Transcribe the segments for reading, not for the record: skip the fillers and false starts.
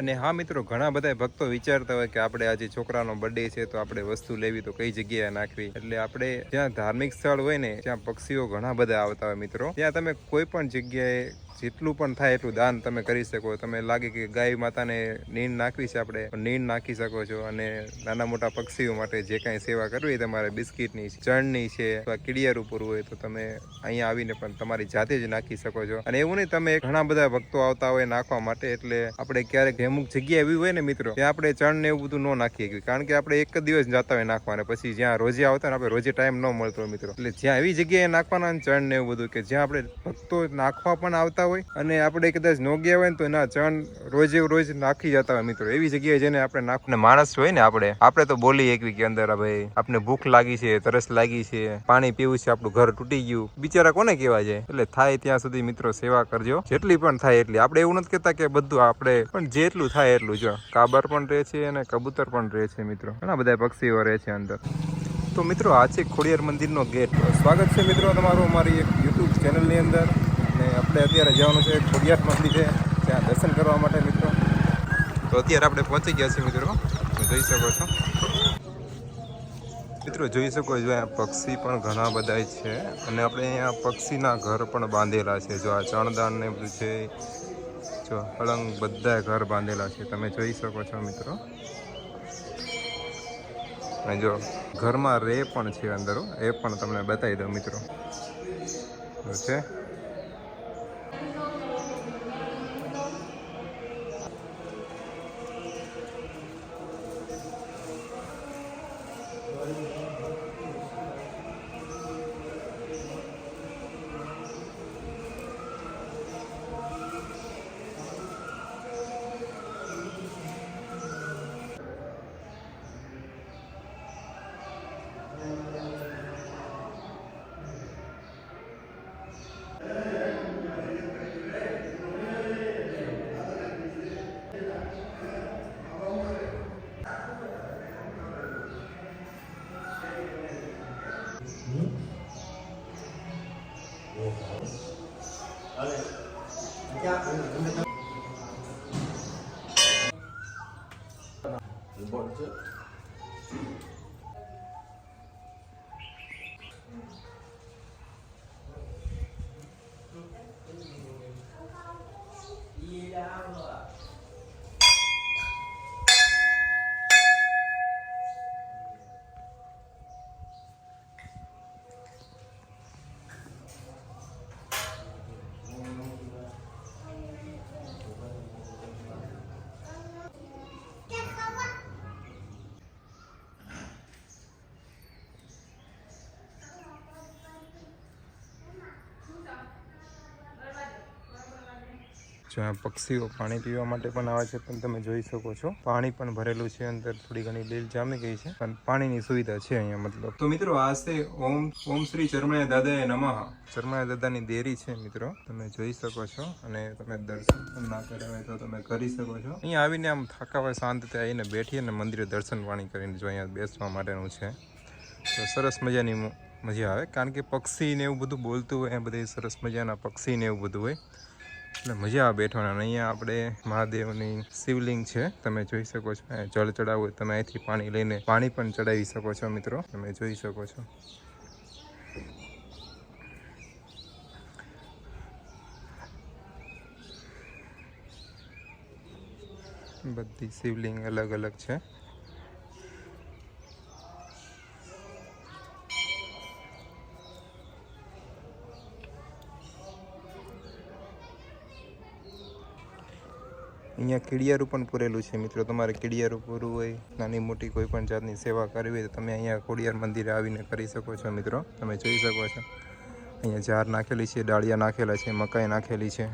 અને હા મિત્રો, ઘણા બધા ભક્તો વિચારતા હોય કે આપણે આજે છોકરાનો બર્થડે છે તો આપણે વસ્તુ લેવી તો કઈ જગ્યાએ નાખવી. એટલે આપણે જ્યાં ધાર્મિક સ્થળ હોય ને ત્યાં પક્ષીઓ ઘણા બધા આવતા હોય મિત્રો, ત્યાં તમે કોઈ પણ જગ્યાએ જેટલું પણ થાય એટલું દાન તમે કરી શકો. તમે લાગે કે ગાય માતાને નીણ નાખવી છે આપણે, નીણ નાખી શકો છો. અને નાના મોટા પક્ષીઓ માટે જે કાંઈ સેવા કરવી તમારે, બિસ્કિટની, ચણની છે અથવા કીડિયારું પૂરવું હોય તો તમે અહીંયા આવીને પણ તમારી જાતે જ નાખી શકો છો. અને એવું નહીં, તમે ઘણા બધા ભક્તો આવતા હોય નાખવા માટે, એટલે આપણે ક્યારેક અમુક જગ્યા એવી હોય ને મિત્રો ત્યાં આપણે ચણ ને એવું બધું ન નાખીએ, કારણ કે આપણે એક જ દિવસ જતા હોય નાખવા, પછી જ્યાં રોજે આવતા ને આપણે રોજે ટાઈમ ન મળતો હોય મિત્રો. એટલે જ્યાં એવી જગ્યાએ નાખવાના ચણ ને એવું બધું કે જ્યાં આપણે ભક્તો નાખવા પણ આવતા હોય અને આપણે કદાચ ન ગયા હોય ને તો એના ચણ રોજે રોજ નાખી જતા હોય મિત્રો. એવી જગ્યાએ જેને આપણે નાખને માણસ હોય ને આપણે તો બોલી એકવી કે અંદર ભાઈ આપણે ભૂખ લાગી છે, તરસ લાગી છે, પાણી પીવું છે, આપણું ઘર તૂટી ગયું, બિચારા કોને કહેવા જાય. એટલે થાય ત્યાં સુધી મિત્રો સેવા કરજો, જેટલી પણ થાય એટલી. આપણે એવું નથી કહેતા કે બધું આપણે, પણ જેટલું થાય એટલું. જો કાબર પણ રહે છે અને કબૂતર પણ રહે છે મિત્રો, ઘણા બધા પક્ષીઓ રહે છે અંદર. તો મિત્રો આ છે ખોડિયાર મંદિરનો ગેટ. સ્વાગત છે મિત્રો તમારું અમારી એક યુટ્યુબ ચેનલની અંદર. અને આપણે અત્યારે જવાનું છે ખોડિયાર મંદિરે, ત્યાં દર્શન કરવા માટે મિત્રો. તો અત્યારે આપણે પહોંચી ગયા છીએ મિત્રો, તમે જોઈ શકો છો. મિત્રો જોઈ શકો છો અહીંયા પક્ષી પણ ઘણા બધા છે અને આપણે અહીંયા પક્ષીના ઘર પણ બાંધેલા છે. જો આ ચણદાન ને બધું છે, જો અલંગ બધા ઘર બાંધેલા છે, તમે જોઈ શકો છો મિત્રો. અને જો ઘરમાં રે પણ છે અંદર, એ પણ તમને બતાવી દઉં મિત્રો. છે જ્યાં પક્ષીઓ પાણી પીવા માટે પણ આવે છે, પણ તમે જોઈ શકો છો પાણી પણ ભરેલું છે અંદર. થોડી ઘણી લીલ જામી ગઈ છે પણ પાણીની સુવિધા છે અહીંયા મતલબ. તો મિત્રો આ છે ઓમ શ્રી ચરમૈયા દાદાએ નમઃ. ચરમૈયા દાદાની દેરી છે મિત્રો, તમે જોઈ શકો છો. અને તમે દર્શન પણ ના કર્યા હોય તો તમે કરી શકો છો. અહીંયા આવીને આમ થાકા હોય શાંત ત્યાં આવીને બેઠી અને મંદિરે દર્શન પાણી કરીને જો અહીંયા બેસવા માટેનું છે તો સરસ મજાની મજા આવે. કારણ કે પક્ષીને એવું બધું બોલતું હોય, બધી સરસ મજાના પક્ષીને એવું બધું હોય એટલે મજા આવે બેઠવાના. અહીંયા આપણે મહાદેવની શિવલિંગ છે, તમે જોઈ શકો છો. જળ ચડાવવું હોય તમે અહીંથી પાણી લઈને પાણી પણ ચડાવી શકો છો મિત્રો, તમે જોઈ શકો છો. બધી શિવલિંગ અલગ અલગ છે. અહીંયા કીડિયારું પણ પૂરેલું છે મિત્રો. તમારે કીડિયારું પૂરવું હોય, નાની મોટી કોઈ પણ જાતની સેવા કરવી હોય તો તમે અહીંયા ખોડિયાર મંદિરે આવીને કરી શકો છો મિત્રો, તમે જોઈ શકો છો. અહીંયા ઝાર નાખેલી છે, ડાળિયા નાખેલા છે, મકાઈ નાખેલી છે,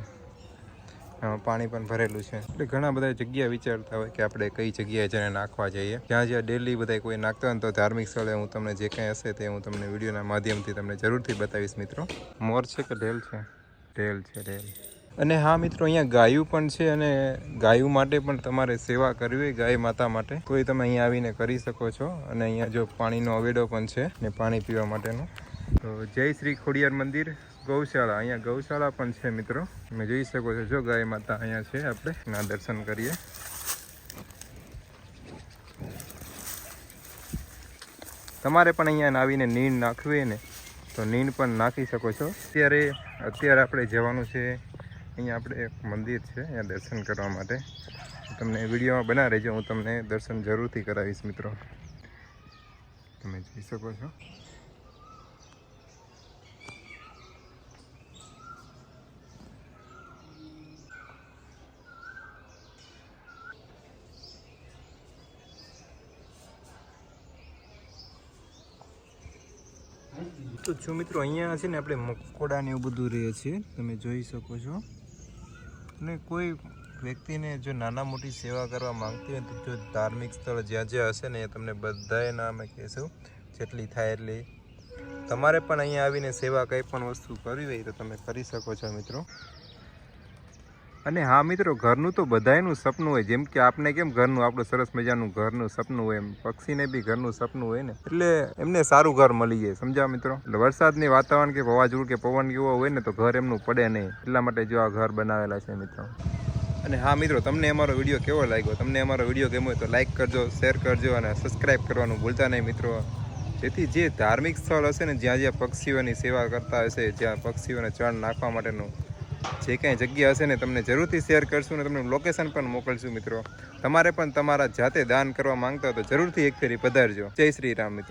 પાણી પણ ભરેલું છે. એટલે ઘણા બધા જગ્યા વિચારતા હોય કે આપણે કઈ જગ્યાએ જઈને નાખવા જઈએ. જ્યાં જ્યાં ડેલી બધા કોઈ નાખતા હોય ને તો ધાર્મિક સ્થળે હું તમને જે કંઈ હશે તે હું તમને વિડીયોના માધ્યમથી તમને જરૂરથી બતાવીશ મિત્રો. મોર છે કે ઢેલ છે? ઢેલ છે, ઢેલ. અને હા મિત્રો, અહીંયા ગાયું પણ છે અને ગાયું માટે પણ તમારે સેવા કરવી હોય ગાય માતા માટે તો એ તમે અહીંયા આવીને કરી શકો છો. અને અહીંયા જો પાણીનો અવેડો પણ છે ને પાણી પીવા માટેનો. તો જય શ્રી ખોડિયાર મંદિર ગૌશાળા, અહીંયા ગૌશાળા પણ છે મિત્રો, તમે જોઈ શકો છો. જો ગાય માતા અહીંયા છે, આપણે એના દર્શન કરીએ. તમારે પણ અહીંયા આવીને નીણ નાખવી હોય ને તો નીણ પણ નાખી શકો છો. અત્યારે આપણે જવાનું છે, અહીંયા આપણે એક મંદિર છે, અહીંયા દર્શન કરવા માટે. તમને વિડીયોમાં બના રહેજો, હું તમને દર્શન જરૂરથી કરાવીશ મિત્રો. તમે જોઈ શકો છો. તો જો મિત્રો અહીંયા છે ને આપણે મકોડા ને એવું બધું રહે છે, તમે જોઈ શકો છો. અને કોઈ વ્યક્તિને જો નાના મોટી સેવા કરવા માંગતી હોય તો જો ધાર્મિક સ્થળ જ્યાં જ્યાં હશે ને એ તમને બધાના અમે કહીશું, જેટલી થાય એટલી. તમારે પણ અહીંયા આવીને સેવા કંઈ પણ વસ્તુ કરવી હોય તો તમે કરી શકો છો મિત્રો. અને હા મિત્રો, ઘરનું તો બધાયનું સપનું હોય, જેમ કે આપને કેમ ઘરનું આપણું સરસ મજાનું ઘરનું સપનું હોય, એમ પક્ષીને બી ઘરનું સપનું હોય ને, એટલે એમને સારું ઘર મળી જાય. સમજ્યા મિત્રો? એટલે વરસાદની વાતાવરણ કે વાવાઝોડું કે પવન કેવો હોય ને તો ઘર એમનું પડે નહીં, એટલા માટે જો આ ઘર બનાવેલા છે મિત્રો. અને હા મિત્રો, તમને અમારો વિડીયો કેવો લાગ્યો? તમને અમારો વિડીયો ગમ્યો તો લાઈક કરજો, શેર કરજો અને સબસ્ક્રાઈબ કરવાનું ભૂલતા નહીં મિત્રો. જેથી જે ધાર્મિક સ્થળ હશે ને, જ્યાં જ્યાં પક્ષીઓની સેવા કરતા હશે, જ્યાં પક્ષીઓને ચણ નાખવા માટેનું જે કાંઈ જગ્યા હશે ને તમને જરૂરથી શેર કરશું ને તમને લોકેશન પણ મોકલશું મિત્રો. તમારે પણ તમારા જાતે દાન કરવા માંગતા હોય તો જરૂરથી એક ફેરી પધારજો. જય શ્રી રામ મિત્રો.